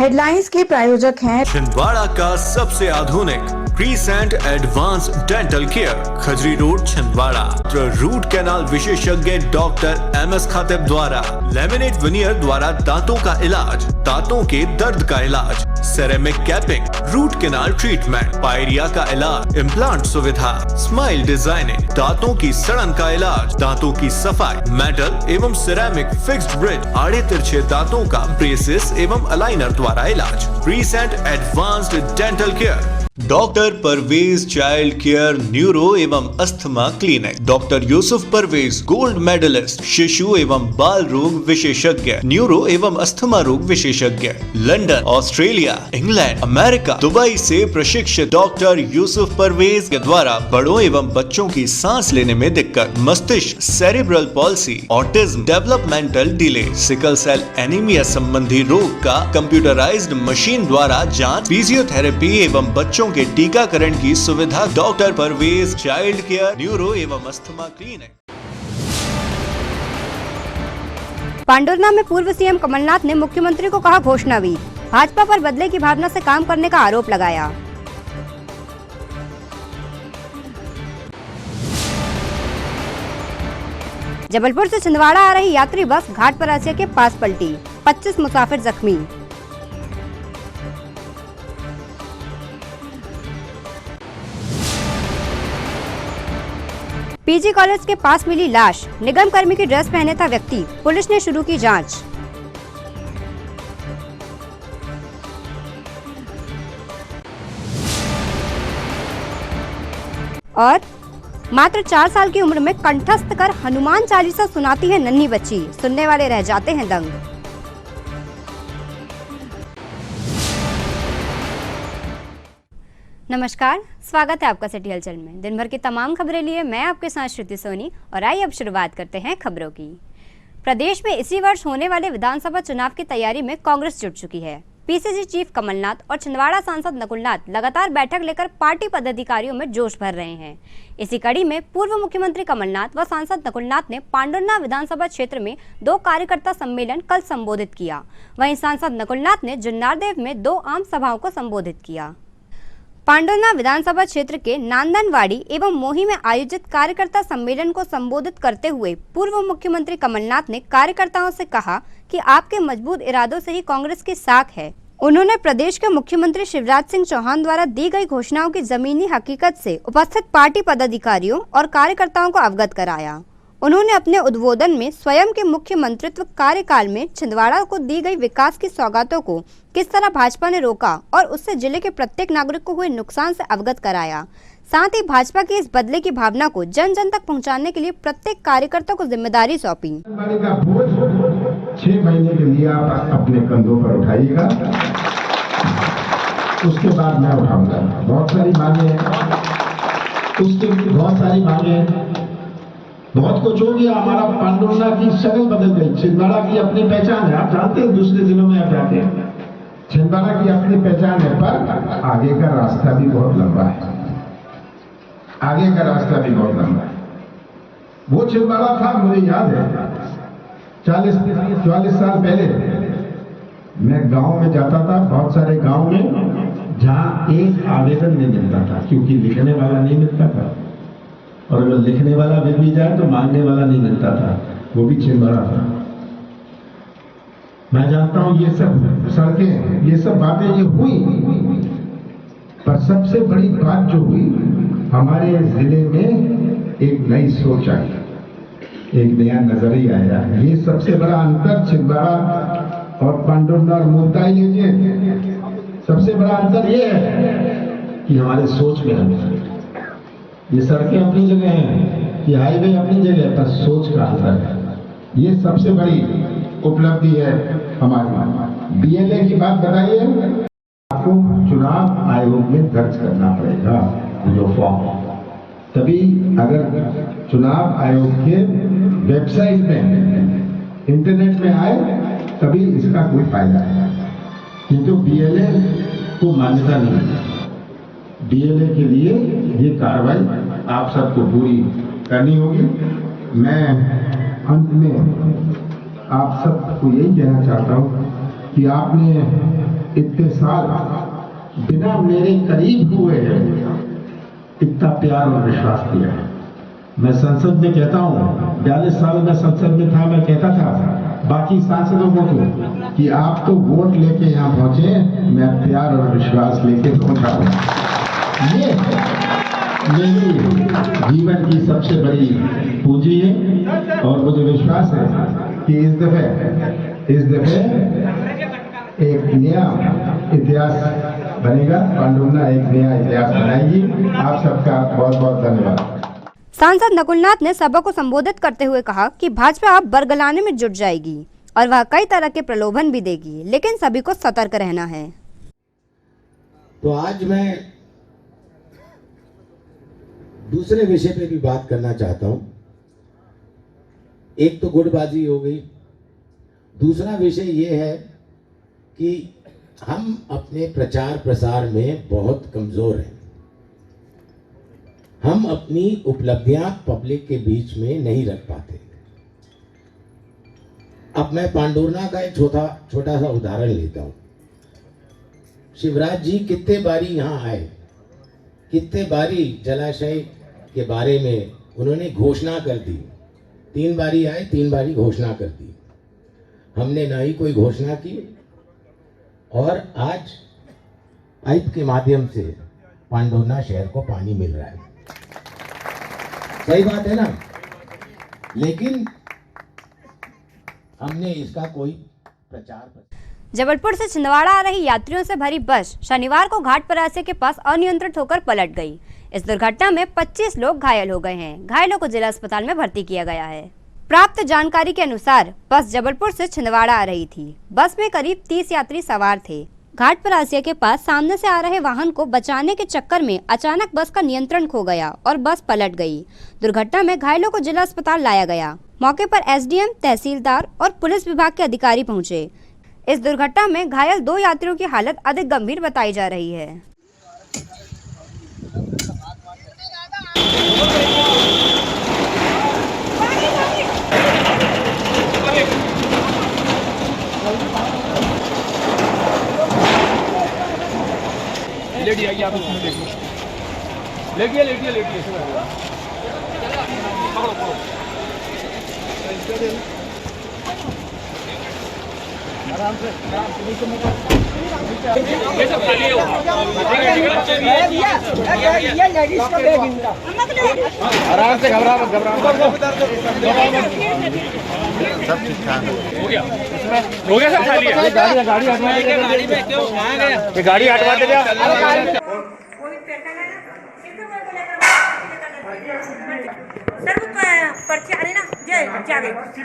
Headlines के प्रायोजक हैं छिंदवाड़ा का सबसे आधुनिक crescent advance dental care, Khajri road, Chhindwara. Root canal विशेषज्ञ डॉक्टर MS खातिब द्वारा लेमिनेट विनियर द्वारा दांतों का इलाज, दांतों के दर्द का इलाज, ceramic capping, root canal treatment, pyorrhoea का इलाज, इम्प्लांट सुविधा, स्माइल डिजाइनिंग, दांतों की सड़न का इलाज, दांतों की सफाई, मेटल एवं सिरेमिक फिक्स्ड ब्रिज, आड़े तिरछे दांतों का ब्रेसेस एवं अलाइनर द्वारा इलाज। Crescent advanced dental care, doctor Parvez child care neuro एवं asthma clinic, doctor Yusuf Parvez gold medalist, शिशु एवं बाल रोग विशेषज्ञ, न्यूरो एवं अस्थमा रोग विशेषज्ञ, London, Australia, England, America, Dubai से प्रशिक्षित डॉक्टर यूसुफ परवेज के द्वारा बड़ों एवं बच्चों की सांस लेने में दिक्कत, मस्तिष्क, cerebral palsy, autism, developmental delay, sickle cell anaemia संबंधी रोग का कंप्यूटराइज्ड मशीन द्वारा जांच, फिजियोथेरेपी एवं बच्चों के टीकाकरण की सुविधा। Doctor Parvez child care neuro एवं अस्थमा क्लिनिक। पांडुरना में पूर्व सीएम कमलनाथ ने मुख्यमंत्री को कहा घोषणावीर, भाजपा पर बदले की भावना से काम करने का आरोप लगाया। जबलपुर से छिंदवाड़ा आ रही यात्री बस घाट पर के पास पलटी, 25 मुसाफिर जख्मी। पीजी कॉलेज के पास मिली लाश, निगम कर्मी की ड्रेस पहने था व्यक्ति, पुलिस ने शुरू की जांच। और मात्र 4 साल की उम्र में कंठस्थ कर हनुमान चालीसा सुनाती है नन्ही बच्ची, सुनने वाले रह जाते हैं दंग। नमस्कार, स्वागत है आपका सिटी हलचल में। दिन भर की तमाम खबरें लिए मैं आपके साथ श्रुति सोनी, और आइए अब शुरुआत करते हैं खबरों की। प्रदेश में इसी वर्ष होने वाले विधानसभा चुनाव की तैयारी में कांग्रेस जुट चुकी है। पीसीसी चीफ कमलनाथ और छिंदवाड़ा सांसद नकुलनाथ लगातार बैठक लेकर पार्टी पदाधिकारियों में जोश भर रहे हैं। इसी कड़ी में पूर्व मुख्यमंत्री कमलनाथ व सांसद नकुलनाथ ने पांडुरना विधानसभा क्षेत्र में 2 कार्यकर्ता सम्मेलन कल संबोधित किया। वहीं सांसद नकुलनाथ ने जुन्नारदेव में 2 आम सभाओं को संबोधित किया। पांडुरना विधानसभा क्षेत्र के नांदनवाड़ी एवं मोही में आयोजित कार्यकर्ता सम्मेलन को संबोधित करते हुए पूर्व मुख्यमंत्री कमलनाथ ने कार्यकर्ताओं से कहा कि आपके मजबूत इरादों से ही कांग्रेस की साख है। उन्होंने प्रदेश के मुख्यमंत्री शिवराज सिंह चौहान द्वारा दी गई घोषणाओं की जमीनी हकीकत से उपस्थित पार्टी पदाधिकारियों और कार्यकर्ताओं को अवगत कराया। उन्होंने अपने उद्बोधन में स्वयं के मुख्यमंत्रित्व कार्यकाल में छिंदवाड़ा को दी गई विकास की सौगातों को किस तरह भाजपा ने रोका और उससे जिले के प्रत्येक नागरिक को हुए नुकसान से अवगत कराया। साथ ही भाजपा की इस बदले की भावना को जन जन तक पहुंचाने के लिए प्रत्येक कार्यकर्ता को जिम्मेदारी सौंपी। 6 महीने के लिए आप अपने कंधों पर उठाइएगा, उसके बाद मैं उठाऊंगा। बहुत सारी मांगे हैं, उसके बहुत सारी मांगे हैं, बहुत कुछ हो गया। हमारा पांडुरना की शक्ल बदल गई। छिंदवाड़ा की अपनी पहचान है, आप जानते हैं, दूसरे जिलों में आप जाते हैं, छिंदवाड़ा की अपनी पहचान है, पर आगे का रास्ता भी बहुत लंबा है। आगे का रास्ता भी बहुत लंबा है। वो छिंदवाड़ा था, मुझे याद है 40 साल पहले मैं गांव में जाता था, बहुत सारे गांव में, जहां एक आवेदन नहीं मिलता था क्योंकि लिखने वाला नहीं मिलता था, और अगर लिखने वाला मिल भी जाए तो मांगने वाला नहीं मिलता था, वो भी छिंदवाड़ा था। मैं जानता हूं ये सब सड़कें, ये सब बातें ये हुई, पर सबसे बड़ी बात जो हुई, हमारे जिले में एक नई सोच आई, एक नया नजरिया आया। ये सबसे बड़ा अंतर छिंदवाड़ा और पांडुरना और मुल्ताई लीजिए, सबसे बड़ा अंतर ये है कि हमारे सोच में अंतर। ये सड़कें अपनी जगह हैं, ये हाईवे अपनी जगह, पर सोच का अंतर है। ये सबसे बड़ी उपलब्धि है हमारी। बीएलए की बात बताइए, आपको चुनाव आयोग में दर्ज करना पड़ेगा जो फॉर्म, तभी अगर चुनाव आयोग के वेबसाइट में, इंटरनेट में आए, तभी इसका कोई फायदा है। किंतु बीएलए को मान्यता नहीं है। बीएलए के लिए ये कार्रवाई आप सबको पूरी करनी होगी। मैं अंत में आप सबको यही कहना चाहता हूँ कि आपने इतने साल बिना मेरे करीब हुए इतना प्यार और विश्वास दिया है। मैं संसद में कहता हूँ, 42 साल में संसद में था, मैं कहता था बाकी सांसदों को कि आप तो वोट लेके यहाँ पहुंचे, मैं प्यार और विश्वास लेके पहुंचा हूँ। ये मेरी जीवन की सबसे बड़ी पूंजी है और मुझे विश्वास है कि इस दफे एक नया इतिहास बनेगा। पांडुरना एक नया इतिहास बनाएगी। आप सबका बहुत बहुत धन्यवाद। सांसद नकुलनाथ ने सभा को संबोधित करते हुए कहा कि भाजपा अब बरगलाने में जुट जाएगी और वह कई तरह के प्रलोभन भी देगी, लेकिन सभी को सतर्क रहना है। तो आज मैं दूसरे विषय पे भी बात करना चाहता हूं। एक तो गुटबाजी हो गई, दूसरा विषय ये है कि हम अपने प्रचार प्रसार में बहुत कमजोर हैं। हम अपनी उपलब्धियां पब्लिक के बीच में नहीं रख पाते। अब मैं पांडुरना का एक छोटा सा उदाहरण लेता हूं। शिवराज जी कितने बारी यहां आए, कितने बारी जलाशय के बारे में उन्होंने घोषणा कर दी। 3 बारी आए, 3 बारी घोषणा कर दी। हमने ना ही कोई घोषणा की और आज पाइप के माध्यम से पांडुरना शहर को पानी मिल रहा है। सही बात है ना? लेकिन हमने इसका कोई प्रचार। जबलपुर से छिंदवाड़ा आ रही यात्रियों से भरी बस शनिवार को घाट परासे के पास अनियंत्रित होकर पलट गई। इस दुर्घटना में 25 लोग घायल हो गए हैं। घायलों को जिला अस्पताल में भर्ती किया गया है। प्राप्त जानकारी के अनुसार बस जबलपुर से छिंदवाड़ा आ रही थी। बस में करीब 30 यात्री सवार थे। घाट परासिया के पास सामने से आ रहे वाहन को बचाने के चक्कर में अचानक बस का नियंत्रण खो गया और बस पलट गई। दुर्घटना में घायलों को जिला अस्पताल लाया गया। मौके पर एसडीएम, तहसीलदार और पुलिस विभाग के अधिकारी पहुंचे। इस दुर्घटना में घायल 2 यात्रियों की हालत अधिक गंभीर बताई जा रही है। लेटिए आइए, आप इसमें देख लो। लेटिए लेटिए लेटिए पकड़ो पकड़ो। आराम से ये सब खाली है। आराम से, घबरा मत सब ठीक ठाक हो गया। हो गया, सब खाली है। गाड़ी हटवा दे। गाड़ी में क्यों कहाँ गया? ये गाड़ी हटवा दे। सर पर्ची आ रही ना जय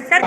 सर।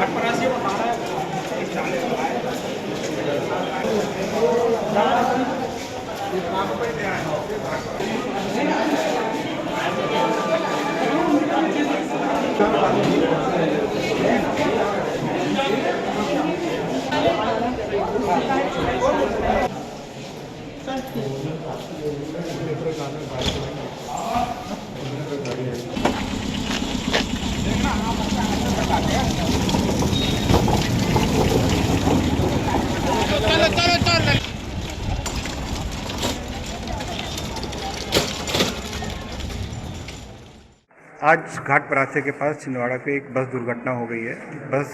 आज घाट परासे के पास छिंदवाड़ा पे एक बस दुर्घटना हो गई है। बस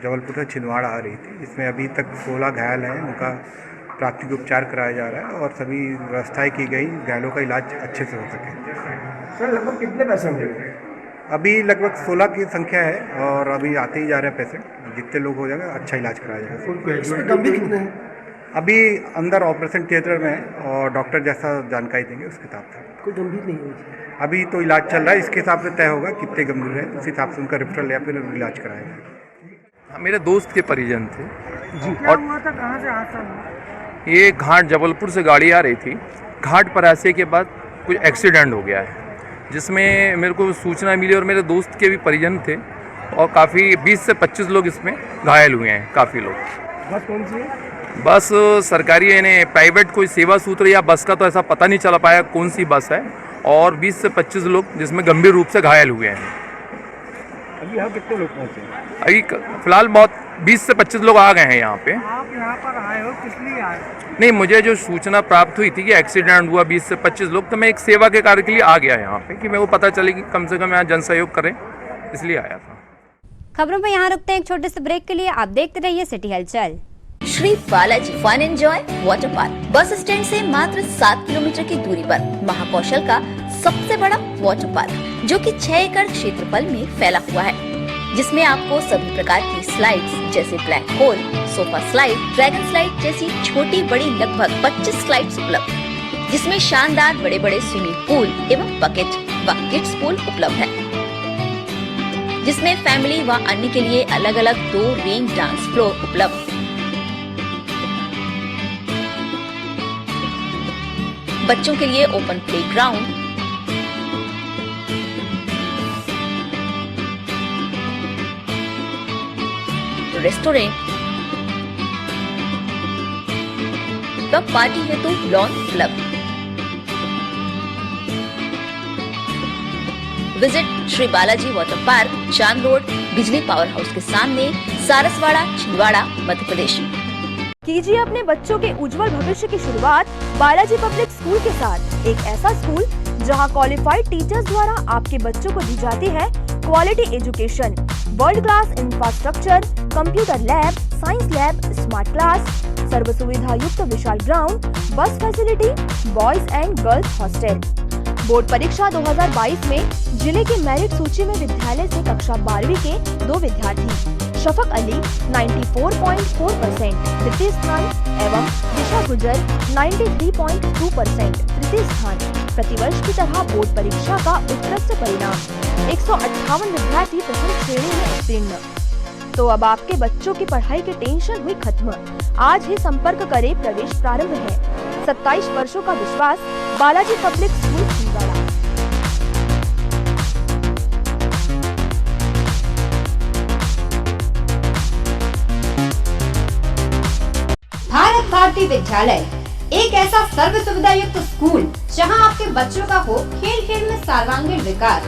जबलपुर से छिंदवाड़ा आ रही थी। इसमें अभी तक 16 घायल हैं। उनका प्राथमिक उपचार कराया जा रहा है और सभी व्यवस्थाएं की गई, घायलों का इलाज अच्छे से हो सके। सर लगभग कितने पैसेंजर हैं? अभी लगभग 16 की संख्या है और अभी आते ही जा रहे हैं पेशेंट। जितने लोग हो जाएगा अच्छा इलाज कराया जाएगा। गंभीर कितने हैं? अभी अंदर ऑपरेशन थिएटर में है और डॉक्टर जैसा जानकारी देंगे उसके हिसाब से। कोई गंभीर नहीं है अभी तो इलाज चल रहा है, इसके हिसाब से तय होगा कितने गंभीर है, उस हिसाब से उनका रेफरल या फिर इलाज कराएगा। मेरे दोस्त के परिजन थे जी। और हुआ था, कहाँ से हादसा हुआ? ये घाट जबलपुर से गाड़ी आ रही थी। घाट परासे के बाद कुछ एक्सीडेंट हो गया है जिसमें मेरे को सूचना मिली और मेरे दोस्त के भी परिजन थे और काफ़ी 20 से 25 लोग इसमें घायल हुए हैं। काफ़ी लोग। बस कौन सी है? बस सरकारी यानी प्राइवेट कोई सेवा सूत्र या बस का तो ऐसा पता नहीं चला पाया कौन सी बस है। और 20 से 25 लोग जिसमें गंभीर रूप से घायल हुए हैं। अभी यहाँ कितने लोग पहुँचे? अभी फिलहाल बहुत 20 से 25 लोग आ गए हैं यहाँ पे। आप यहाँ पर आए हो किस लिए आए? नहीं, मुझे जो सूचना प्राप्त हुई थी कि एक्सीडेंट हुआ 20 से 25 लोग, तो मैं एक सेवा के कार्य के लिए आ गया यहाँ पे कि मेरे को पता चले कि कम से कम यहाँ जन सहयोग करें, इसलिए आया था। खबरों में यहाँ रुकते हैं एक छोटे से ब्रेक के लिए। आप देखते रहिए city Halchal. Shri Balaji fun enjoy water park bus stand से मात्र 7 किलोमीटर की दूरी पर महाकौशल का सबसे बड़ा वाटर पार्क, जो कि 6 एकड़ क्षेत्रफल में फैला हुआ है, जिसमें आपको सभी प्रकार की स्लाइड्स जैसे black hole, sofa slide, dragon slide जैसी छोटी बड़ी लगभग 25 स्लाइड्स उपलब्ध, जिसमें शानदार बड़े बड़े स्विमिंग पूल एवं बकेट व किड्स पूल उपलब्ध है, जिसमें फैमिली व अन्य के लिए अलग अलग 2 रेन डांस फ्लोर उपलब्ध। बच्चों के लिए ओपन प्लेग्राउंड, रेस्टोरेंट व पार्टी हेतु लॉन उपलब्ध। Visit Shri Balaji water park, चांद रोड, बिजली पावर हाउस के सामने, सारसवाड़ा, छिंदवाड़ा, मध्य प्रदेश। कीजिए अपने बच्चों के उज्जवल भविष्य की शुरुआत बालाजी पब्लिक स्कूल के साथ। एक ऐसा स्कूल जहां क्वालिफाइड टीचर्स द्वारा आपके बच्चों को दी जाती है quality education, world class infrastructure, computer lab, science lab, smart class, सर्व सुविधा युक्त विशाल ground, bus facility, boys and girls hostel. Board परीक्षा 2022 में जिले की मेरिट सूची में विद्यालय से कक्षा 12वीं के 2 विद्यार्थी शफक अली 94.4% तृतीय स्थान एवं दिशा गुजर 93.2% तृतीय स्थान। प्रतिवर्ष की तरह बोर्ड परीक्षा का उत्कृष्ट परिणाम 158 विद्यार्थी प्रथम श्रेणी में उत्तीर्ण। तो अब आपके बच्चों की पढ़ाई की टेंशन हुई खत्म। आज ही संपर्क करें, प्रवेश प्रारंभ है। 27 वर्षों का विश्वास, बालाजी पब्लिक स्कूल छिंदवाड़ा। भारत भारती विद्यालय एक ऐसा सर्व सुविधा युक्त स्कूल जहां आपके बच्चों का हो खेल खेल में सर्वांगीण विकास।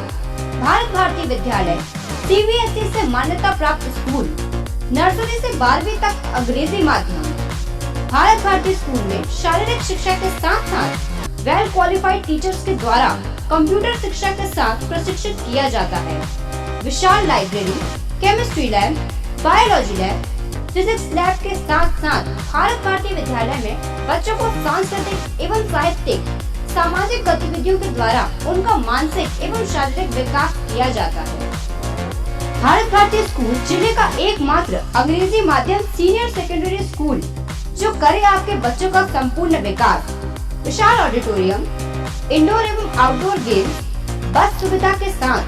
भारत भारती विद्यालय CBSE से मान्यता प्राप्त स्कूल, नर्सरी से 12वीं तक अंग्रेजी माध्यम। भारत भारती स्कूल में शारीरिक शिक्षा के साथ साथ वेल क्वालिफाइड टीचर्स के द्वारा कंप्यूटर शिक्षा के साथ प्रशिक्षित किया जाता है। विशाल library, chemistry lab, biology lab, physics lab के साथ साथ भारत भारती विद्यालय में बच्चों को सांस्कृतिक एवं साहित्यिक सामाजिक गतिविधियों के द्वारा उनका मानसिक एवं शारीरिक विकास किया जाता है। भारत भारती स्कूल जिले का एकमात्र अंग्रेजी माध्यम सीनियर सेकेंडरी स्कूल जो करे आपके बच्चों का संपूर्ण विकास। विशाल ऑडिटोरियम, इंडोर एवं आउटडोर गेम्स, बस सुविधा के साथ।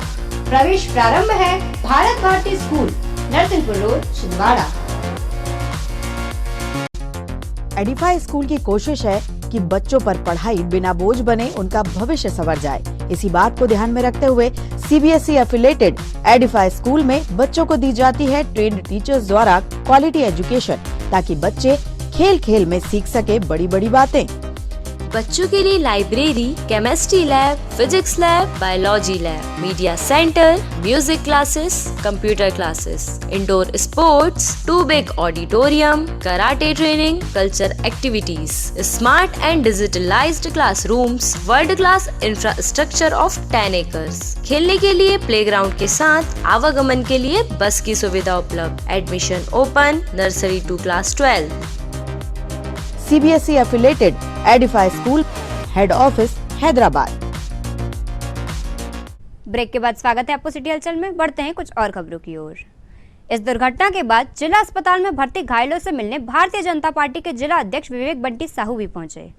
प्रवेश प्रारंभ है। Bharat Bharati school, Narsinghpur road, Chhindwara. Edify school की कोशिश है कि बच्चों पर पढ़ाई बिना बोझ बने उनका भविष्य संवर जाए। इसी बात को ध्यान में रखते हुए CBSE एफिलेटेड एडिफाई स्कूल में बच्चों को दी जाती है ट्रेन्ड टीचर्स द्वारा क्वालिटी एजुकेशन, ताकि बच्चे खेल खेल में सीख सके बड़ी बड़ी बातें। बच्चों के लिए library, chemistry lab, physics lab, biology lab, media centre, music classes, computer classes, indoor sports, 2 big auditorium, karate training, culture activities, smart and digitalised classrooms, world class infrastructure of 10 acres. खेलने के लिए प्लेग्राउंड के साथ आवागमन के लिए बस की सुविधा उपलब्ध। Admission open, nursery to class 12। CBSE affiliated Edify school, head office Hyderabad. Break के बाद स्वागत है आपको सिटी हलचल में। बढ़ते हैं कुछ और खबरों की ओर। इस दुर्घटना के बाद जिला अस्पताल में भर्ती घायलों से मिलने भारतीय जनता पार्टी के जिला अध्यक्ष विवेक बंटी साहू भी पहुंचे।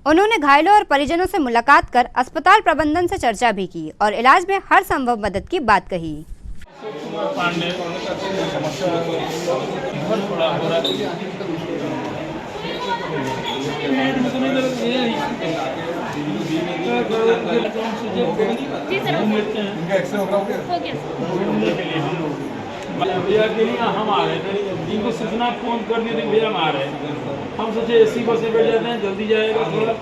उन्होंने घायलों और परिजनों से मुलाकात कर अस्पताल प्रबंधन से चर्चा भी की और इलाज में हर संभव मदद की बात कही। भैया के लिए हम आ रहे थे, जिनको सूचना फोन कर दी थी भैया हम आ रहे हैं। हम सोचे AC बस में बैठ जाते हैं, जल्दी जाएगा, थोड़ा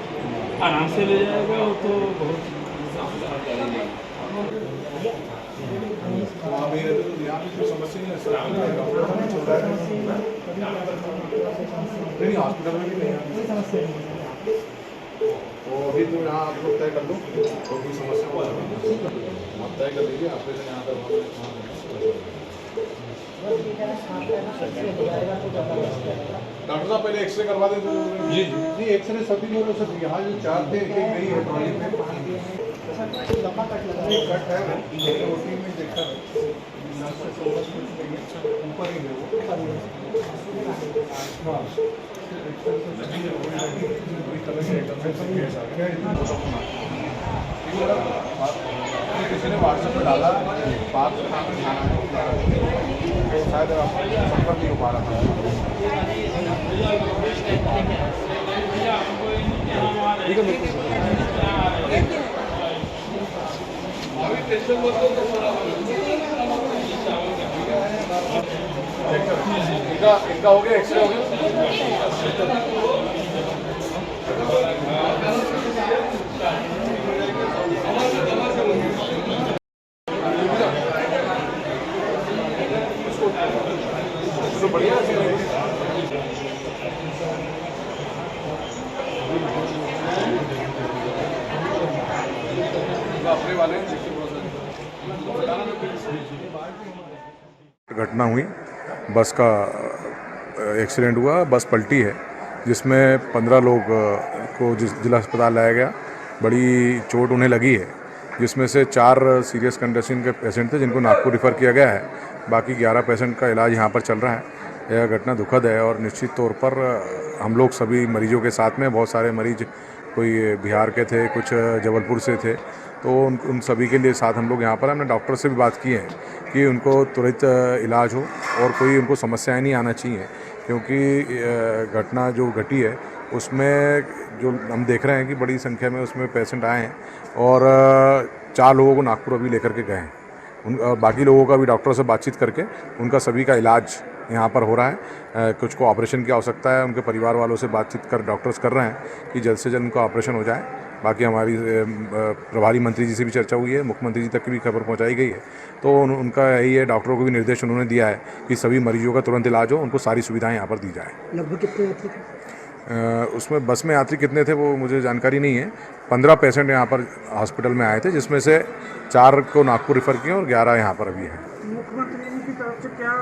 आराम से ले जाएगा। तो बहुत नहीं हॉस्पिटल में भी नहीं तो अभी तो यहाँ आप लोग तय कर लो तो कोई समस्या हो आप तय कर लीजिए ऑपरेशन यहाँ पर डॉक्टर साहब पहले एक्सरे करवा दे तो जी जी एक्सरे सभी नहीं हो सकती यहाँ जो 4 थे एक गई है ट्रॉली में लंबा कट है ओटी में देखा ऊपर ही है किसी ने व्हाट्सएप में डाला बात शायद संपर्क नहीं हो पा रहा इनका हो गया एक्सरे हो गया तो बढ़िया अपने वाले घटना हुई बस का एक्सीडेंट हुआ बस पलटी है जिसमें 15 लोग को जिला अस्पताल लाया गया बड़ी चोट उन्हें लगी है जिसमें से 4 सीरियस कंडीशन के पेशेंट थे जिनको नागपुर रेफर किया गया है बाकी 11 पेशेंट का इलाज यहाँ पर चल रहा है। यह घटना दुखद है और निश्चित तौर पर हम लोग सभी मरीजों के साथ में बहुत सारे मरीज कोई बिहार के थे कुछ जबलपुर से थे तो उन सभी के लिए साथ हम लोग यहाँ पर हमने डॉक्टर से भी बात की है कि उनको तुरंत इलाज हो और कोई उनको समस्याएं नहीं आना चाहिए क्योंकि घटना जो घटी है उसमें जो हम देख रहे हैं कि बड़ी संख्या में उसमें पेशेंट आए हैं और 4 लोगों को नागपुर अभी लेकर के गए हैं बाकी लोगों का भी डॉक्टर से बातचीत करके उनका सभी का इलाज यहाँ पर हो रहा है। कुछ को ऑपरेशन की आवश्यकता है उनके परिवार वालों से बातचीत कर डॉक्टर्स कर रहे हैं कि जल्द से जल्द उनका ऑपरेशन हो जाए। बाकी हमारी प्रभारी मंत्री जी से भी चर्चा हुई है मुख्यमंत्री जी तक की भी खबर पहुँचाई गई है तो उनका यही है डॉक्टरों को भी निर्देश उन्होंने दिया है कि सभी मरीजों का तुरंत इलाज हो उनको सारी सुविधाएँ यहाँ पर दी जाए। लगभग कितने यात्री थे उसमें बस में यात्री कितने थे वो मुझे जानकारी नहीं है। 15 पेशेंट यहाँ पर हॉस्पिटल में आए थे जिसमें से 4 को नागपुर रेफर किए और 11 यहाँ पर अभी हैं। मुख्यमंत्री की तरफ से क्या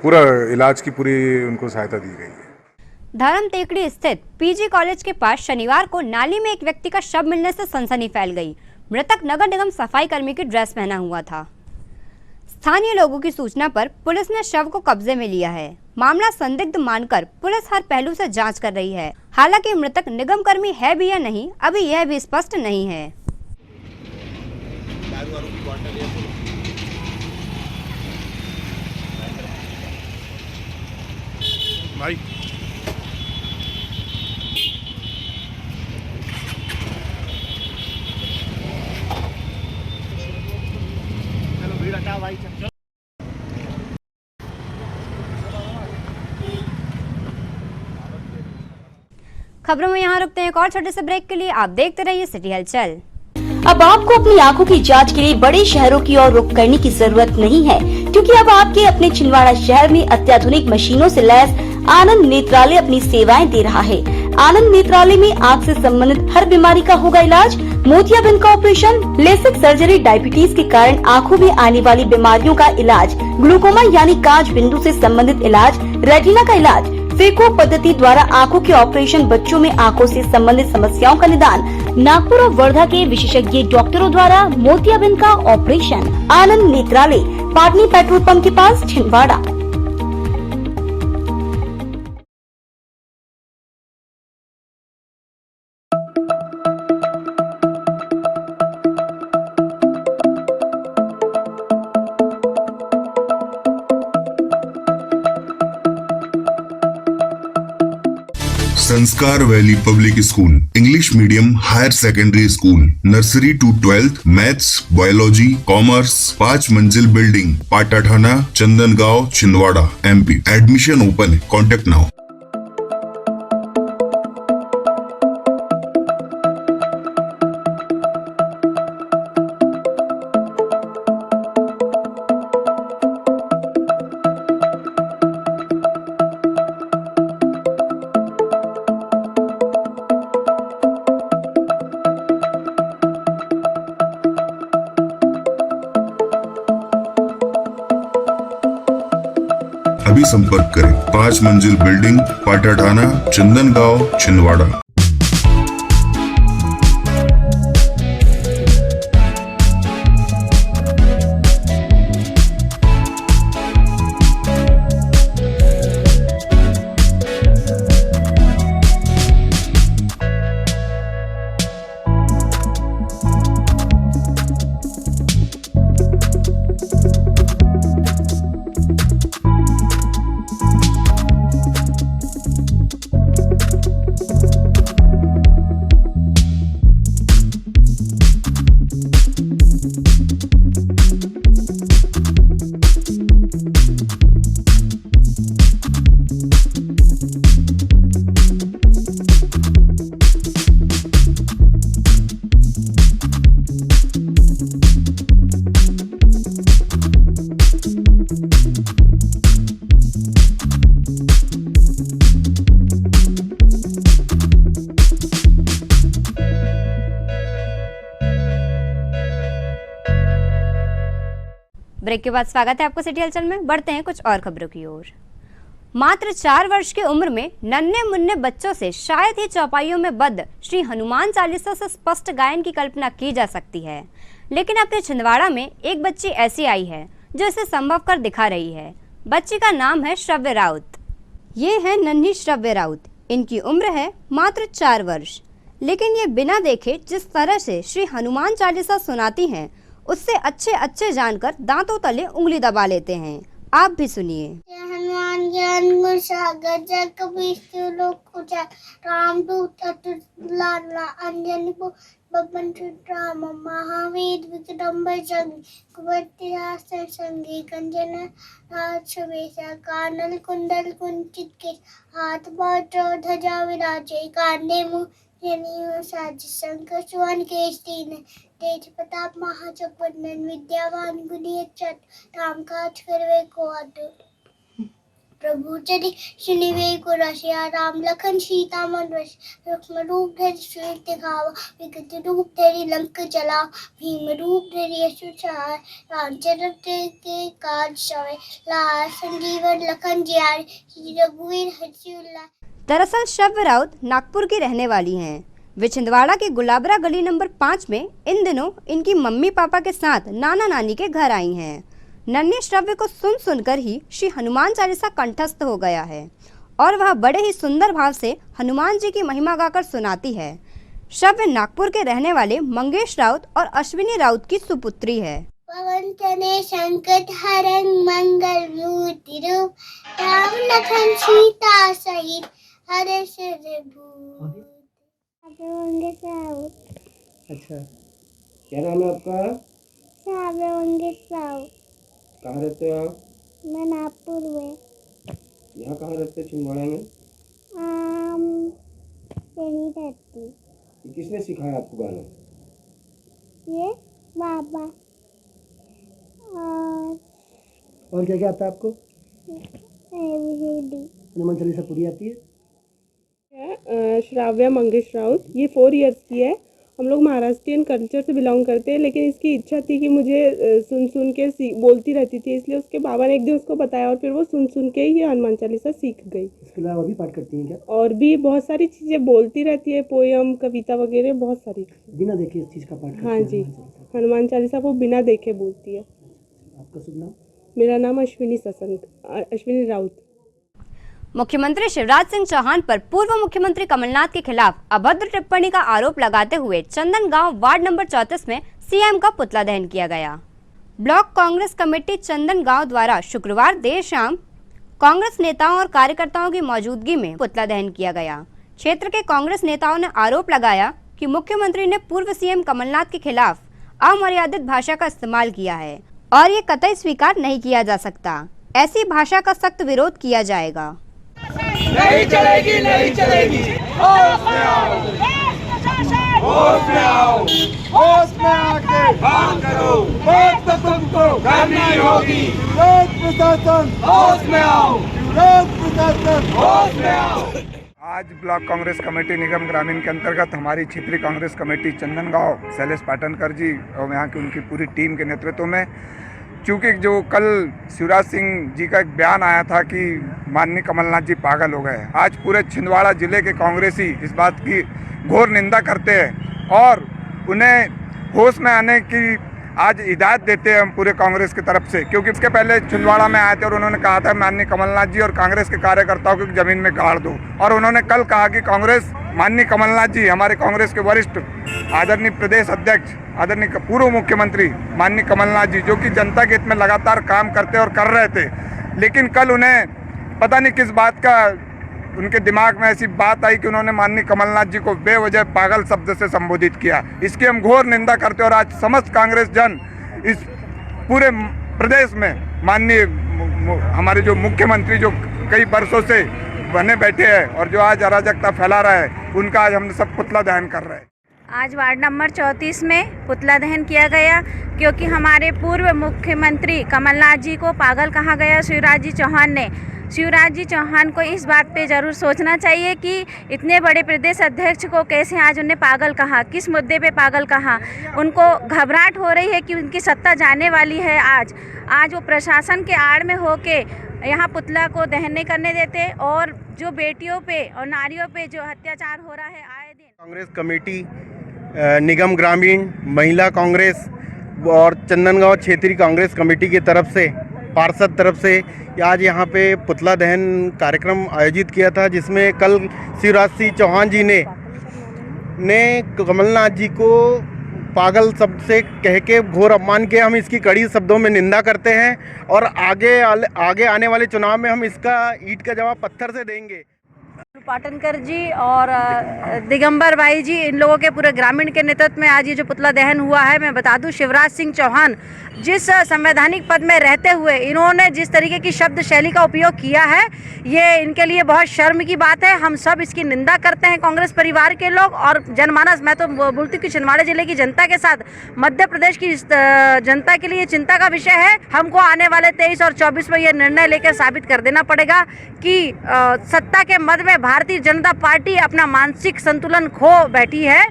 पूरा इलाज की पूरी उनको सहायता दी गई है। धर्म टेकड़ी स्थित पीजी कॉलेज के पास शनिवार को नाली में एक व्यक्ति का शव मिलने से सनसनी फैल गई। मृतक नगर निगम सफाई कर्मी की ड्रेस पहना हुआ था। स्थानीय लोगों की सूचना पर पुलिस ने शव को कब्जे में लिया है। मामला संदिग्ध मानकर पुलिस हर पहलू से जांच कर रही है। हालांकि मृतक निगम कर्मी है भी या नहीं अभी यह भी स्पष्ट नहीं है। भाई चलो भीड़ हटा भाई चलो। खबरों में यहाँ रुकते हैं एक और छोटे से ब्रेक के लिए। आप देखते रहिए सिटी हलचल। अब आपको अपनी आंखों की जांच के लिए बड़े शहरों की ओर रुख करने की जरूरत नहीं है क्योंकि अब आपके अपने छिंदवाड़ा शहर में अत्याधुनिक मशीनों से लैस आनंद नेत्रालय अपनी सेवाएं दे रहा है। आनंद नेत्रालय में आँख से संबंधित हर बीमारी का होगा इलाज। मोतियाबिंद का ऑपरेशन, लेसिक सर्जरी, डायबिटीज के कारण आँखों में आने वाली बीमारियों का इलाज, ग्लूकोमा यानी कांच बिंदु से संबंधित इलाज, रेटिना का इलाज, फेको पद्धति द्वारा आंखों के ऑपरेशन, बच्चों में आंखों से संबंधित समस्याओं का निदान, नागपुर और वर्धा के विशेषज्ञ डॉक्टरों द्वारा मोतियाबिंद का operation. Anand Netralaya, Patni petrol pump के पास, Chhindwara. Sanskar valley public school, English medium higher secondary school, nursery to 12th, maths, biology, commerce, 5 मंजिल building, Patathana, Chandangaon, Chhindwara, MP। Admission open है, कॉन्टेक्ट नाउ। संपर्क करें। 5 मंजिल बिल्डिंग, पाटाठाना, चंदनगांव, छिंदवाड़ा। ब्रेक के बाद स्वागत है आपको सिटी हलचल में। बढ़ते हैं कुछ और खबरों की ओर। मात्र 4 वर्ष की उम्र में नन्हे मुन्ने बच्चों से शायद ही चौपाइयों में बद्ध श्री हनुमान चालीसा से स्पष्ट गायन की कल्पना की जा सकती है, लेकिन अपने छिंदवाड़ा में एक बच्ची ऐसी आई है जो इसे संभव कर दिखा रही है। बच्ची का नाम है श्रव्य राउत। ये है नन्ही श्रव्य राउत। इनकी उम्र है मात्र 4 वर्ष, लेकिन ये बिना देखे जिस तरह से श्री हनुमान चालीसा सुनाती हैं उससे अच्छे जानकर दांतों तले उंगली दबा लेते हैं। आप भी सुनिए। हनुमान ज्ञान गुण सागर जय कबीर लोक उजागर, रामदूत अतुलित लाडला अंजनी बबन राम, महावीर विक्रम बजरंगी, कुमति निवारण संगी, कंचन राज कानन कुंडल कुंचित केश, हाथ बाजो ध्वजा विराजे, कांधे मुंज साज, शंकर सुवन केसरी, तेज प्रताप महाजगवंदन, विद्यावान गुणी अच्युत, राम काज करवे को आतुर, प्रभु चरि सुनिवे को रसिया, राम लखन सीता मन रसिया, सूक्ष्म रूप धरि सिर दिखावा, विकट रूप धरि लंक जलावा, भीम रूप धरि असुर संहारे, रामचंद्र के काज सवारे, लाल संजीवन लखन जियारे, श्री रघुवीर हर्षि उल्लास। दरअसल श्रव्य राउत नागपुर की रहने वाली हैं। वे छिंदवाड़ा के गुलाबरा गली नंबर 5 में इन दिनों इनकी मम्मी पापा के साथ नाना नानी के घर आई हैं। नन्हे श्रव्य को सुनकर ही श्री हनुमान चालीसा कंठस्थ हो गया है और वह बड़े ही सुंदर भाव से हनुमान जी की महिमा गाकर सुनाती है। श्रव्य नागपुर के रहने वाले मंगेश राउत और अश्विनी राउत की सुपुत्री है। पवन तनय संकट हरन मंगल मूर्ति रूप, राम लखन सीता सहित हरे सिर भूत। अच्छा, क्या नाम है आपका? राउत। कहाँ रहते हो आप? मैं नागपुर में। यहाँ कहाँ रहते हो छिंदवाड़ा में? यही रहती। किसने सिखाया आपको गाना? ये बाबा। और क्या क्या आता है आपको? ABCD। हनुमान चालीसा पूरी आती है? श्राव्या मंगेश राउत, ये 4 इयर्स की है। हम लोग महाराष्ट्रियन कल्चर से बिलोंग करते हैं, लेकिन इसकी इच्छा थी कि मुझे सुन के बोलती रहती थी, इसलिए उसके बाबा ने एक दिन उसको बताया और फिर वो सुन के ही हनुमान चालीसा सीख गई। इसके अलावा भी पाठ करती हैं क्या? और भी बहुत सारी चीज़ें बोलती रहती है, पोयम कविता वगैरह बहुत सारी। बिना देखे इस चीज़ का पाठ करती है? हाँ जी, हनुमान चालीसा वो बिना देखे बोलती है। आपका शुभ नाम? मेरा नाम अश्विनी राउत। मुख्यमंत्री शिवराज सिंह चौहान पर पूर्व मुख्यमंत्री कमलनाथ के खिलाफ अभद्र टिप्पणी का आरोप लगाते हुए चंदनगांव वार्ड नंबर 34 में सीएम का पुतला दहन किया गया। ब्लॉक कांग्रेस कमेटी चंदनगांव द्वारा शुक्रवार देर शाम कांग्रेस नेताओं और कार्यकर्ताओं की मौजूदगी में पुतला दहन किया गया। क्षेत्र के कांग्रेस नेताओं ने आरोप लगाया कि मुख्यमंत्री ने पूर्व सीएम कमलनाथ के खिलाफ अमर्यादित भाषा का इस्तेमाल किया है और ये कतई स्वीकार नहीं किया जा सकता। ऐसी भाषा का सख्त विरोध किया जाएगा। नहीं चलेगी, नहीं चलेगी। होश में आओ, होश में आओ, होश में आके बात करो। बात तो तुमको करनी होगी। विरोध प्रशासन होश में आओ, विरोध प्रशासन होश में आओ। आज ब्लॉक कांग्रेस कमेटी निगम ग्रामीण के अंतर्गत हमारी क्षेत्रीय कांग्रेस कमेटी चंदनगांव शैलेश पाटनकर जी और यहाँ की उनकी पूरी टीम के नेतृत्व में चूँकि जो कल शिवराज सिंह जी का एक बयान आया था कि माननीय कमलनाथ जी पागल हो गए, आज पूरे छिंदवाड़ा जिले के कांग्रेसी इस बात की घोर निंदा करते हैं और उन्हें होश में आने की आज हिदायत देते हैं हम पूरे कांग्रेस की तरफ से, क्योंकि इसके पहले छिंदवाड़ा में आए थे और उन्होंने कहा था माननीय कमलनाथ जी और कांग्रेस के कार्यकर्ताओं को जमीन में गाड़ दो, और उन्होंने कल कहा कि कांग्रेस माननीय कमलनाथ जी हमारे कांग्रेस के वरिष्ठ आदरणीय प्रदेश अध्यक्ष आदरणीय पूर्व मुख्यमंत्री माननीय कमलनाथ जी, जो कि जनता के हित में लगातार काम करते और कर रहे थे, लेकिन कल उन्हें पता नहीं किस बात का उनके दिमाग में ऐसी बात आई कि उन्होंने माननीय कमलनाथ जी को बेवजह पागल शब्द से संबोधित किया। इसकी हम घोर निंदा करते हैं और आज समस्त कांग्रेस जन इस पूरे प्रदेश में माननीय हमारे जो मुख्यमंत्री जो कई वर्षों से बने बैठे हैं और जो आज अराजकता फैला रहा है, उनका आज हम सब पुतला दहन कर रहे हैं। आज वार्ड नंबर 34 में पुतला दहन किया गया क्योंकि हमारे पूर्व मुख्यमंत्री कमलनाथ जी को पागल कहा गया शिवराज जी चौहान ने। शिवराज जी चौहान को इस बात पे ज़रूर सोचना चाहिए कि इतने बड़े प्रदेश अध्यक्ष को कैसे आज उन्हें पागल कहा, किस मुद्दे पे पागल कहा। उनको घबराहट हो रही है कि उनकी सत्ता जाने वाली है। आज वो प्रशासन के आड़ में होके यहाँ पुतला को दहन नहीं करने देते और जो बेटियों पे और नारियों पे जो अत्याचार हो रहा है आए दिन। कांग्रेस कमेटी, निगम ग्रामीण, महिला कांग्रेस और चंदनगांव क्षेत्रीय कांग्रेस कमेटी की तरफ से, पार्षद तरफ से आज यहाँ पे पुतला दहन कार्यक्रम आयोजित किया था, जिसमें कल शिवराज सिंह चौहान जी ने कमलनाथ जी को पागल शब्द से कह के घोर अपमान किया। हम इसकी कड़ी शब्दों में निंदा करते हैं और आगे आने वाले चुनाव में हम इसका ईंट का जवाब पत्थर से देंगे। पाटनकर जी और दिगंबर भाई जी, इन लोगों के पूरे ग्रामीण के नेतृत्व में आज ये जो पुतला दहन हुआ है, मैं बता दूं शिवराज सिंह चौहान जिस संवैधानिक पद में रहते हुए इन्होंने जिस तरीके की शब्द शैली का उपयोग किया है, ये इनके लिए बहुत शर्म की बात है। हम सब इसकी निंदा करते हैं, कांग्रेस परिवार के लोग और जनमानस। मैं तो बोलती हूँ कि छिंदवाड़ा जिले की जनता के साथ मध्य प्रदेश की जनता के लिए चिंता का विषय है। हमको आने वाले 23 और 24 में ये निर्णय लेकर साबित कर देना पड़ेगा कि सत्ता के मद में भारतीय जनता पार्टी अपना मानसिक संतुलन खो बैठी है।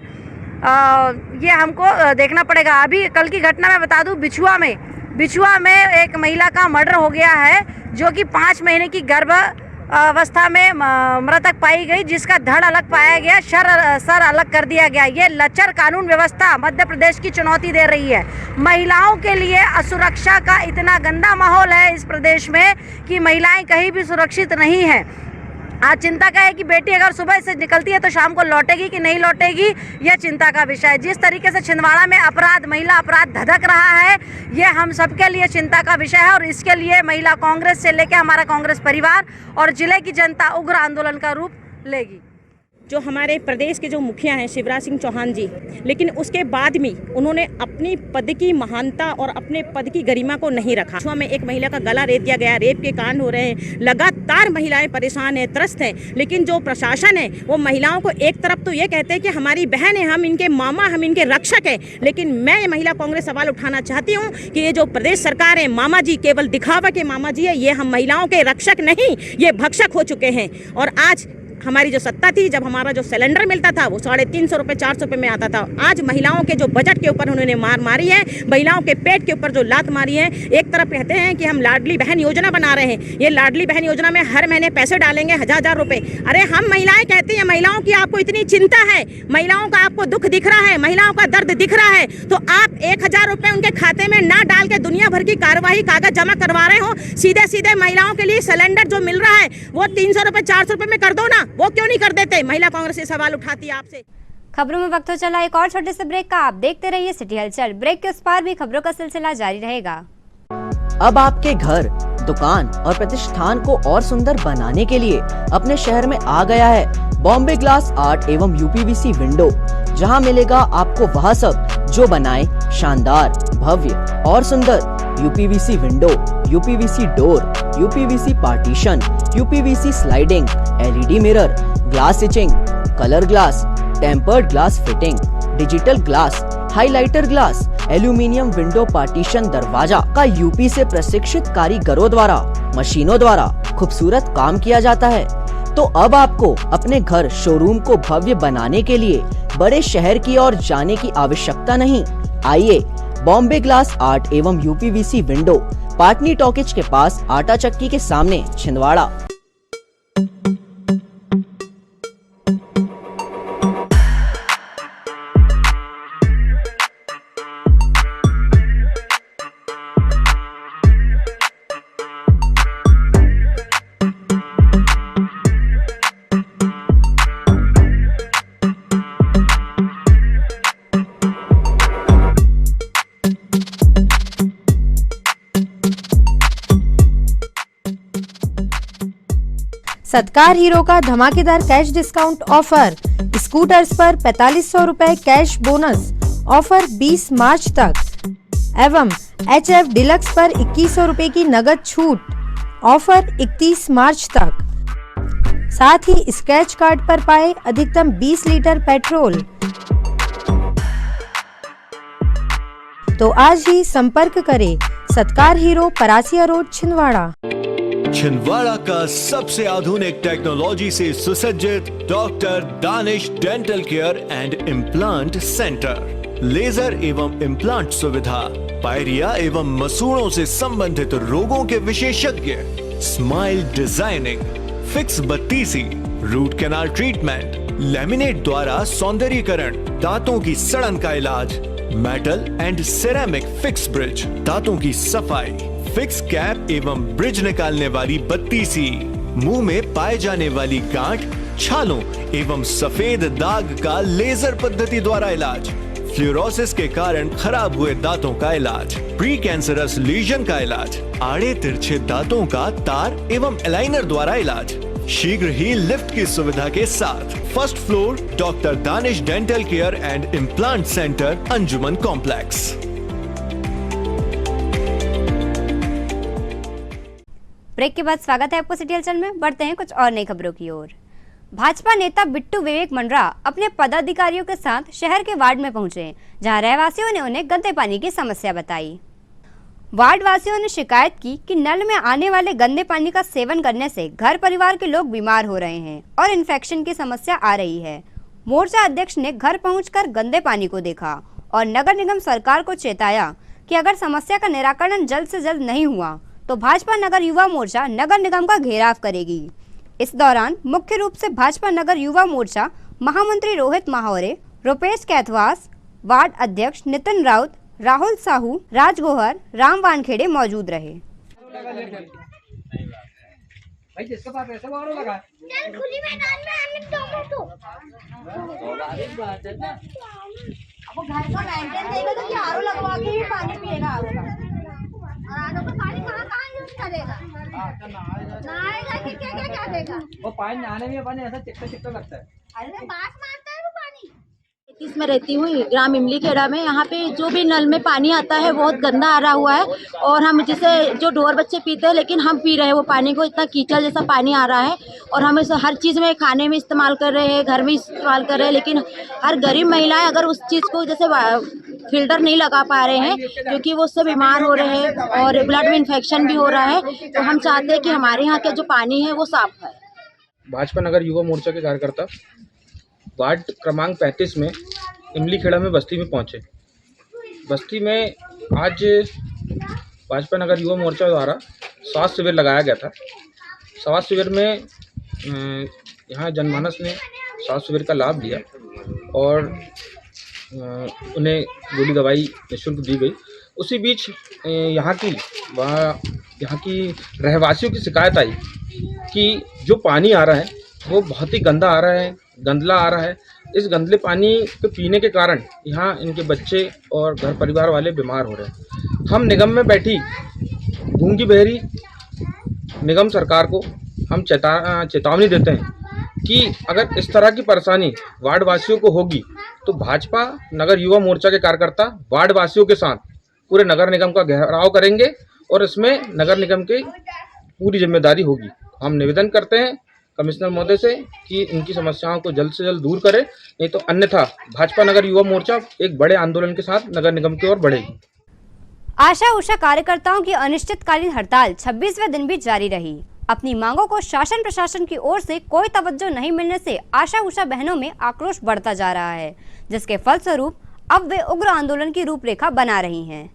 ये हमको देखना पड़ेगा। अभी कल की घटना मैं बता दूं, बिछुआ में एक महिला का मर्डर हो गया है जो कि 5 महीने की गर्भ अवस्था में मृतक पाई गई, जिसका धड़ अलग पाया गया, सर अलग कर दिया गया। ये लचर कानून व्यवस्था मध्य प्रदेश की चुनौती दे रही है। महिलाओं के लिए असुरक्षा का इतना गंदा माहौल है इस प्रदेश में कि महिलाएं कहीं भी सुरक्षित नहीं है। आज चिंता का है कि बेटी अगर सुबह से निकलती है तो शाम को लौटेगी कि नहीं लौटेगी, यह चिंता का विषय है। जिस तरीके से छिंदवाड़ा में महिला अपराध धधक रहा है, यह हम सबके लिए चिंता का विषय है और इसके लिए महिला कांग्रेस से लेकर हमारा कांग्रेस परिवार और जिले की जनता उग्र आंदोलन का रूप लेगी। जो हमारे प्रदेश के जो मुखिया हैं शिवराज सिंह चौहान जी, लेकिन उसके बाद भी उन्होंने अपनी पद की महानता और अपने पद की गरिमा को नहीं रखा। छुआ में एक महिला का गला रेत दिया गया, रेप के कांड हो रहे हैं, लगातार महिलाएं परेशान हैं, त्रस्त हैं। लेकिन जो प्रशासन है वो महिलाओं को एक तरफ तो ये कहते हैं कि हमारी बहन है, हम इनके मामा, हम इनके रक्षक हैं, लेकिन मैं ये महिला कांग्रेस सवाल उठाना चाहती हूँ कि ये जो प्रदेश सरकार है, मामा जी केवल दिखावा के मामा जी है, ये हम महिलाओं के रक्षक नहीं, ये भक्षक हो चुके हैं। और आज हमारी जो सत्ता थी, जब हमारा जो सिलेंडर मिलता था वो 350 रुपये 400 रुपये में आता था। आज महिलाओं के जो बजट के ऊपर उन्होंने मार मारी है, महिलाओं के पेट के ऊपर जो लात मारी है। एक तरफ कहते हैं कि हम लाडली बहन योजना बना रहे हैं, ये लाडली बहन योजना में हर महीने पैसे डालेंगे 1000 रुपये। अरे हम महिलाएं कहती हैं, महिलाओं की आपको इतनी चिंता है, महिलाओं का आपको दुख दिख रहा है, महिलाओं का दर्द दिख रहा है, तो आप 1000 रुपये उनके खाते में ना डाल के दुनिया भर की कार्यवाही कागज जमा करवा रहे हो। सीधे सीधे महिलाओं के लिए सिलेंडर जो मिल रहा है वो 300 रुपये 400 रुपये में कर दो ना, वो क्यों नहीं कर देते? महिला कांग्रेस से सवाल उठाती है आपसे। खबरों में वक्त हो चला एक और छोटे से ब्रेक का। आप देखते रहिए सिटी हलचल। ब्रेक के उस पार भी खबरों का सिलसिला जारी रहेगा। अब आपके घर, दुकान और प्रतिष्ठान को और सुंदर बनाने के लिए अपने शहर में आ गया है बॉम्बे ग्लास आर्ट एवं यूपीवीसी विंडो, जहां मिलेगा आपको वह सब जो बनाए शानदार, भव्य और सुंदर UPVC window, UPVC door, UPVC partition, UPVC sliding, LED mirror, glass stitching, colour glass, tempered glass fitting, digital glass, highlighter glass, aluminium window partition दरवाजा का यूपी से प्रशिक्षित कारीगरों द्वारा मशीनों द्वारा खूबसूरत काम किया जाता है। तो अब आपको अपने घर, शोरूम को भव्य बनाने के लिए बड़े शहर की ओर जाने की आवश्यकता नहीं। आइए बॉम्बे ग्लास आर्ट एवं यूपीवीसी विंडो, पाटनी टॉकीज के पास आटा चक्की के सामने, छिंदवाड़ा। सत्कार हीरो का धमाकेदार कैश डिस्काउंट ऑफर। स्कूटर्स पर 4500 रुपए कैश बोनस। ऑफर 20 मार्च तक एवं HF डिलक्स पर 2100 रुपए की नगद छूट। ऑफर 31 मार्च तक। साथ ही स्क्रैच कार्ड पर पाए अधिकतम 20 लीटर पेट्रोल। तो आज ही संपर्क करें सत्कार हीरो, परासिया रोड, छिंदवाड़ा। छिंदवाड़ा का सबसे आधुनिक टेक्नोलॉजी से सुसज्जित doctor Danish dental care and implant centre. Laser एवं इम्प्लांट सुविधा, पायरिया एवं मसूड़ों से संबंधित रोगों के विशेषज्ञ, स्माइल डिजाइनिंग, फिक्स बत्तीसी, रूट कैनाल ट्रीटमेंट, लैमिनेट द्वारा सौंदर्यीकरण, दांतों की सड़न का इलाज, metal and ceramic fix bridge, दांतों की सफाई, फिक्स कैप एवं ब्रिज निकालने वाली बत्तीसी, मुंह में पाए जाने वाली गांठ, छालों एवं सफेद दाग का लेजर पद्धति द्वारा इलाज, फ्लोरोसिस के कारण खराब हुए दांतों का इलाज, प्री कैंसरस लीजन का इलाज, आड़े तिरछे दांतों का तार एवं एलाइनर द्वारा इलाज, शीघ्र ही लिफ्ट की सुविधा के साथ। First floor, doctor Danish dental care and implant centre, Anjuman complex. Break के बाद स्वागत है आपको सिटी हलचल में। बढ़ते हैं कुछ और नई खबरों की ओर। भाजपा नेता बिट्टू विवेक मंडरा अपने पदाधिकारियों के साथ शहर के वार्ड में पहुंचे, जहां रहवासियों ने उन्हें गंदे पानी की समस्या बताई। वार्ड वासियों ने शिकायत की कि नल में आने वाले गंदे पानी का सेवन करने से घर परिवार के लोग बीमार हो रहे हैं और इन्फेक्शन की समस्या आ रही है। मोर्चा अध्यक्ष ने घर पहुंचकर गंदे पानी को देखा और नगर निगम सरकार को चेताया कि अगर समस्या का निराकरण जल्द से जल्द नहीं हुआ तो भाजपा नगर युवा मोर्चा नगर निगम का घेराव करेगी। इस दौरान मुख्य रूप से भाजपा नगर युवा मोर्चा महामंत्री रोहित माहौरे, रुपेश कैथवास, वार्ड अध्यक्ष नितिन राउत, राहुल साहू, राज गोहर, राम वानखेड़े मौजूद रहे। भाई जिसके पास पैसे वो आरो लगा खुली मैदान में आने दो अब घर का मेंटेन देगा तो क्या आरो लगवा के ही पानी पिएगा आरो का और आरो का पानी कहां यूज करेगा नहाएगा कि क्या देगा वो पानी नहाने में पानी ऐसा चिपटा लगता है। अरे बात मारता है वो पानी। में रहती हूँ ग्राम इमली खेड़ा में। यहाँ पे जो भी नल में पानी आता है बहुत गंदा आ रहा हुआ है और हम जिसे जो ढोर बच्चे पीते हैं लेकिन हम पी रहे हैं वो पानी को, इतना कीचड़ जैसा पानी आ रहा है और हम इसे हर चीज़ में खाने में इस्तेमाल कर रहे हैं, घर में इस्तेमाल कर रहे हैं, लेकिन हर गरीब महिलाएं अगर उस चीज़ को जैसे फिल्टर नहीं लगा पा रहे हैं क्योंकि वो उससे बीमार हो रहे हैं और ब्लड में इन्फेक्शन भी हो रहा है। तो हम चाहते हैं कि हमारे यहाँ का जो पानी है वो साफ है। भाजपा नगर युवा मोर्चा के कार्यकर्ता वार्ड क्रमांक 35 में इमली खेड़ा में बस्ती में पहुंचे। बस्ती में आज भाजपा नगर युवा मोर्चा द्वारा स्वास्थ्य शिविर लगाया गया था। स्वास्थ्य शिविर में यहाँ जनमानस ने स्वास्थ्य शिविर का लाभ लिया और उन्हें गोली दवाई निःशुल्क दी गई। उसी बीच यहाँ की रहवासियों की शिकायत आई कि जो पानी आ रहा है वो बहुत ही गंदा आ रहा है, गंदला आ रहा है। इस गंदले पानी के पीने के कारण यहाँ इनके बच्चे और घर परिवार वाले बीमार हो रहे हैं। हम निगम में बैठी गूंगी बहरी निगम सरकार को हम चेतावनी देते हैं कि अगर इस तरह की परेशानी वार्ड वासियों को होगी तो भाजपा नगर युवा मोर्चा के कार्यकर्ता वार्ड वासियों के साथ पूरे नगर निगम का घेराव करेंगे और इसमें नगर निगम की पूरी जिम्मेदारी होगी। हम निवेदन करते हैं कमिश्नर महोदय से कि इनकी समस्याओं को जल्द से जल्द दूर करें, नहीं तो अन्यथा भाजपा नगर युवा मोर्चा एक बड़े आंदोलन के साथ नगर निगम की ओर बढ़ेगी। आशा उषा कार्यकर्ताओं की अनिश्चितकालीन हड़ताल 26वें दिन भी जारी रही। अपनी मांगों को शासन प्रशासन की ओर से कोई तवज्जो नहीं मिलने से आशा उषा बहनों में आक्रोश बढ़ता जा रहा है, जिसके फलस्वरूप अब वे उग्र आंदोलन की रूपरेखा बना रही हैं।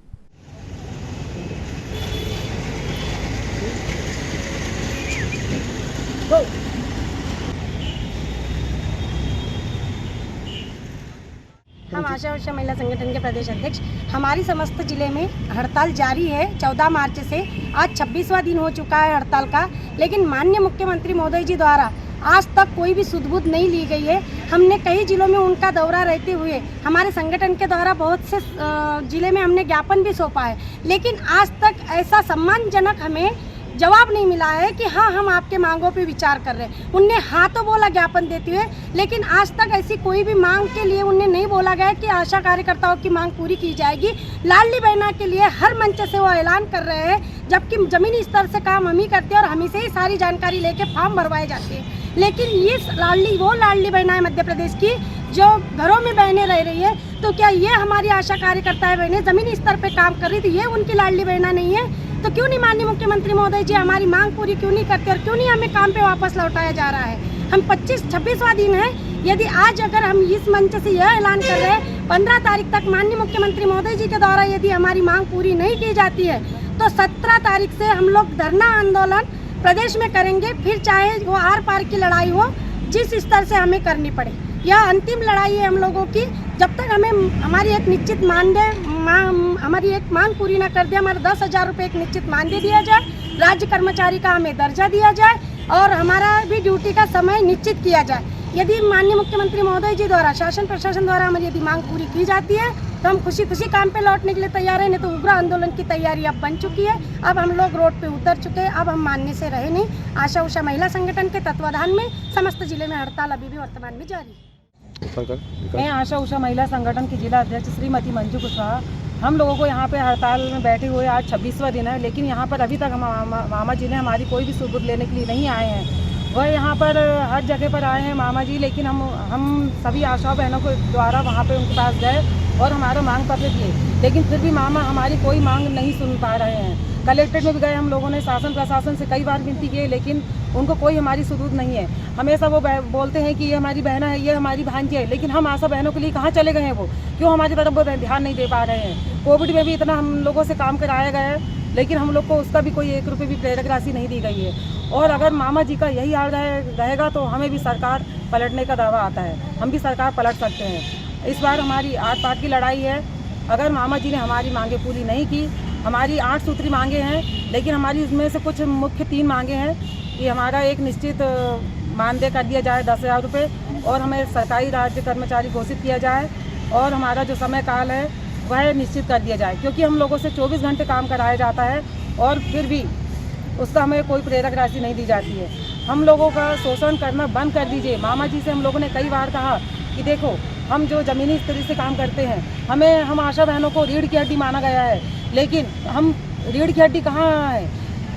हम आशा उषा महिला संगठन के प्रदेश अध्यक्ष, हमारी समस्त जिले में हड़ताल जारी है। 14 मार्च से आज 26वां दिन हो चुका है हड़ताल का, लेकिन माननीय मुख्यमंत्री महोदय जी द्वारा आज तक कोई भी सुध-बुध नहीं ली गई है। हमने कई जिलों में उनका दौरा रहते हुए हमारे संगठन के द्वारा बहुत से जिले में हमने ज्ञापन भी सौंपा है, लेकिन आज तक ऐसा सम्मानजनक हमें जवाब नहीं मिला है कि हाँ हम आपके मांगों पे विचार कर रहे हैं। उनने हाँ तो बोला ज्ञापन देते हुए, लेकिन आज तक ऐसी कोई भी मांग के लिए उन्हें नहीं बोला गया कि आशा कार्यकर्ताओं की मांग पूरी की जाएगी। लाडली बहना के लिए हर मंच से वो ऐलान कर रहे हैं, जबकि जमीनी स्तर से काम हम ही करते हैं और हम ही से ही सारी जानकारी लेके फॉर्म भरवाए जाते हैं। लेकिन ये लाडली बहना है मध्य प्रदेश की जो घरों में बहनें रह रही है, तो क्या ये हमारी आशा कार्यकर्ता बहनें जमीनी स्तर पे काम कर रही थी, ये उनकी लाडली बहना नहीं है? तो क्यों नहीं माननीय मुख्यमंत्री महोदय जी हमारी मांग पूरी क्यों नहीं करते और क्यों नहीं हमें काम पे वापस लौटाया जा रहा है? हम 26वां दिन है। यदि आज अगर हम इस मंच से यह ऐलान कर रहे हैं 15 तारीख तक माननीय मुख्यमंत्री महोदय जी के द्वारा यदि हमारी मांग पूरी नहीं की जाती है, तो 17 तारीख से हम लोग धरना आंदोलन प्रदेश में करेंगे। फिर चाहे वो आर पार की लड़ाई हो, जिस स्तर से हमें करनी पड़े। यह अंतिम लड़ाई है हम लोगों की। जब तक हमें हमारी एक निश्चित हमारी एक मांग पूरी न कर दे, हमारा 10,000 रुपये एक निश्चित मानदेय दिया जाए, राज्य कर्मचारी का हमें दर्जा दिया जाए और हमारा भी ड्यूटी का समय निश्चित किया जाए। यदि माननीय मुख्यमंत्री महोदय जी द्वारा शासन प्रशासन द्वारा हमारी यदि मांग पूरी की जाती है तो हम खुशी खुशी काम पे लौटने के लिए तैयार हैं। नहीं तो उग्र आंदोलन की तैयारी अब बन चुकी है। अब हम लोग रोड पे उतर चुके हैं। अब हम मानने से रहे नहीं। आशा उषा महिला संगठन के तत्वाधान में समस्त जिले में हड़ताल अभी भी वर्तमान में जारी है। मैं आशा उषा महिला संगठन की जिला अध्यक्ष श्रीमती मंजू कुशवाहा। हम लोगों को यहाँ पे हड़ताल में बैठे हुए आज 26वां दिन है, लेकिन यहाँ पर अभी तक मामा जी ने हमारी कोई भी सुबुत लेने के लिए नहीं आए हैं। वह यहाँ पर हर जगह पर आए हैं मामा जी, लेकिन हम सभी आशा बहनों को द्वारा वहाँ पे उनके पास गए और हमारा मांग पत्र दिए, लेकिन फिर भी मामा हमारी कोई मांग नहीं सुन पा रहे हैं। कलेक्ट्रेट में भी गए हम लोगों ने, शासन प्रशासन से कई बार विनती की, लेकिन उनको कोई हमारी सबूत नहीं है। हमेशा वो बोलते हैं कि ये हमारी बहना है, ये हमारी भांजी है, लेकिन हम आशा बहनों के लिए कहाँ चले गए हैं? वो क्यों हमारी तरफ वो ध्यान नहीं दे पा रहे हैं? कोविड में भी इतना हम लोगों से काम कराया गया है, लेकिन हम लोग को उसका भी कोई 1 रुपये भी प्रेरक राशि नहीं दी गई है। और अगर मामा जी का यही हाल रहेगा तो हमें भी सरकार पलटने का दावा आता है, हम भी सरकार पलट सकते हैं। इस बार हमारी 8 पाट की लड़ाई है। अगर मामा जी ने हमारी मांगें पूरी नहीं की, हमारी 8 सूत्री मांगे हैं, लेकिन हमारी उसमें से कुछ मुख्य 3 मांगे हैं कि हमारा एक निश्चित मानदेय कर दिया जाए 10,000 रुपये, और हमें सरकारी राज्य कर्मचारी घोषित किया जाए, और हमारा जो समय काल है वह निश्चित कर दिया जाए, क्योंकि हम लोगों से 24 घंटे काम कराया जाता है और फिर भी उसका हमें कोई प्रेरक राशि नहीं दी जाती है। हम लोगों का शोषण करना बंद कर दीजिए। मामा जी से हम लोगों ने कई बार कहा कि देखो हम जो ज़मीनी स्तर से काम करते हैं, हम आशा बहनों को रीढ़ की हड्डी माना गया है, लेकिन हम रीढ़ की हड्डी कहाँ है?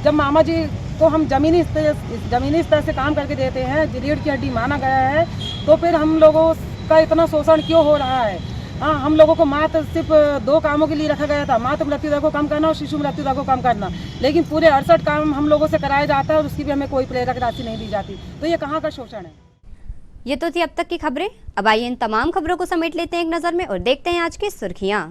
जब मामा जी को हम ज़मीनी स्तर से काम करके देते हैं, रीढ़ की हड्डी माना गया है, तो फिर हम लोगों का इतना शोषण क्यों हो रहा है? हाँ, हम लोगों को मात्र सिर्फ 2 कामों के लिए रखा गया था, मातृ मृत्यु दर को कम करना और शिशु मृत्यु दर को कम करना, लेकिन पूरे 68 काम हम लोगों से कराया जाता है और उसकी भी हमें कोई प्रेरक राशि नहीं दी जाती। तो ये कहाँ का शोषण है? ये तो थी अब तक की खबरें। अब आइए इन तमाम खबरों को समेट लेते हैं एक नज़र में और देखते हैं आज की सुर्खियाँ।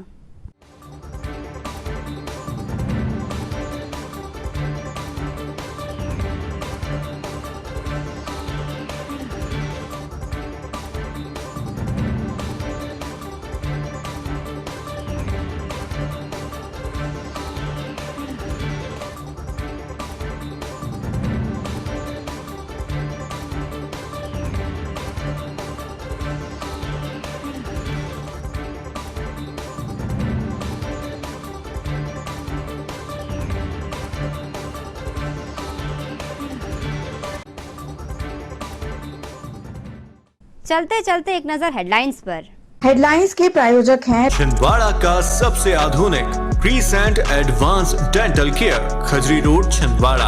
चलते चलते एक नजर हेडलाइंस पर। हेडलाइंस के प्रायोजक हैं छिंदवाड़ा का सबसे आधुनिक crescent advance dental care, Khajri road, Chhindwara.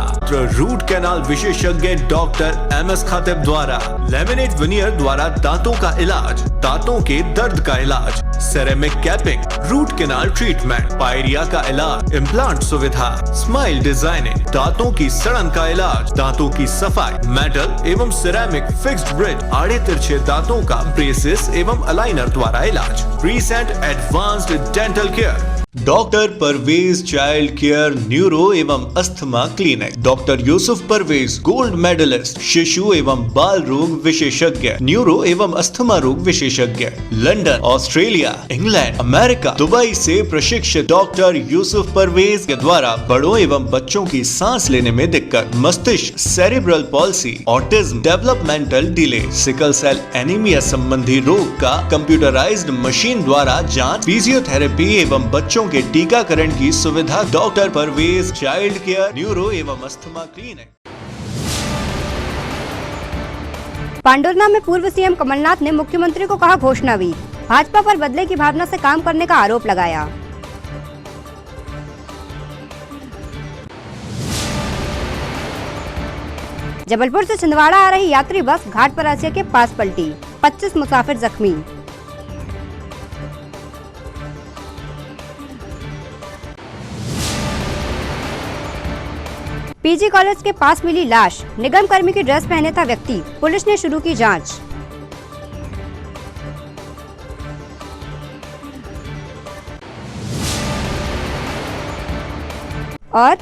Root canal विशेषज्ञ डॉक्टर MS खातिब द्वारा लेमिनेट विनियर द्वारा दांतों का इलाज, दांतों के दर्द का इलाज, ceramic capping, root canal treatment, pyorrhoea का इलाज, इम्प्लांट सुविधा, स्माइल डिजाइनिंग, दांतों की सड़न का इलाज, दांतों की सफाई, मेटल एवं सिरेमिक फिक्स्ड ब्रिज, आड़े तिरछे दांतों का ब्रेसेस एवं अलाइनर द्वारा इलाज। Crescent advanced dental care, doctor Parvez child care neuro एवं asthma clinic, doctor Yusuf Parvez gold medalist, शिशु एवं बाल रोग विशेषज्ञ, न्यूरो एवं अस्थमा रोग विशेषज्ञ, London, Australia, England, America, Dubai से प्रशिक्षित डॉक्टर यूसुफ परवेज के द्वारा बड़ों एवं बच्चों की सांस लेने में दिक्कत, मस्तिष्क, cerebral palsy, autism, developmental delay, sickle cell anaemia संबंधी रोग का कंप्यूटराइज्ड मशीन द्वारा जांच, फिजियोथेरेपी एवं बच्चों के टीकाकरण की सुविधा। Doctor Parvez child care neuro एवं अस्थमा क्लिनिक। पांडुरना में पूर्व सीएम कमलनाथ ने मुख्यमंत्री को कहा घोषणावीर, भाजपा पर बदले की भावना से काम करने का आरोप लगाया। जबलपुर से छिंदवाड़ा आ रही यात्री बस घाट परासिया के पास पलटी, 25 मुसाफिर जख्मी। पीजी कॉलेज के पास मिली लाश, निगम कर्मी की ड्रेस पहने था व्यक्ति, पुलिस ने शुरू की जांच। और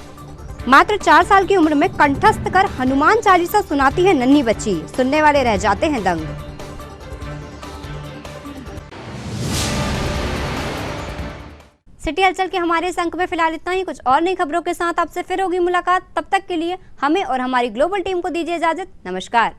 मात्र 4 साल की उम्र में कंठस्थ कर हनुमान चालीसा सुनाती है नन्ही बच्ची, सुनने वाले रह जाते हैं दंग। सिटी हलचल के हमारे इस अंक में फिलहाल इतना ही। कुछ और नई खबरों के साथ आपसे फिर होगी मुलाकात। तब तक के लिए हमें और हमारी ग्लोबल टीम को दीजिए इजाजत। नमस्कार।